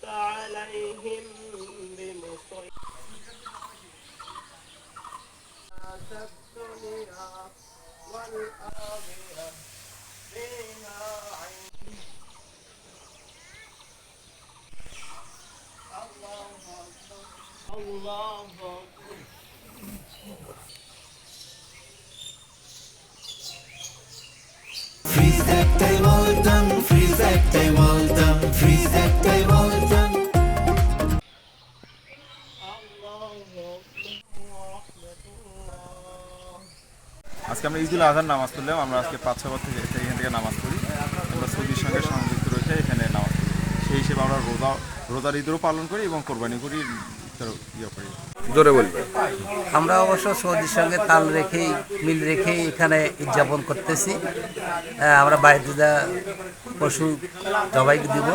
عليهم بمصيبة الدنيا والآخرة فيها عين الله أكبر الله أكبر Freeze ekte voltan, freeze ekte voltan, freeze ekte voltan. আজকে আমরা ঈদুল আজহার নামাজ পড়লাম। আমরা আজকে 5-6 বছর থেকে এখান থেকে নামাজ পড়ি। আমরা সৌদির সঙ্গে সংযুক্ত রয়েছে এখানে নামাজ পড়ি। সেই হিসেবে আমরা রোজার ঈদেরও পালন করি এবং কোরবানি করি, ইয়ে করি। জোরে বলবে। আমরা অবশ্য সৌদির সঙ্গে তাল রেখেই মিল রেখেই এখানে উদযাপন করতেছি। আমরা বাইরে পশু জবাই দিব।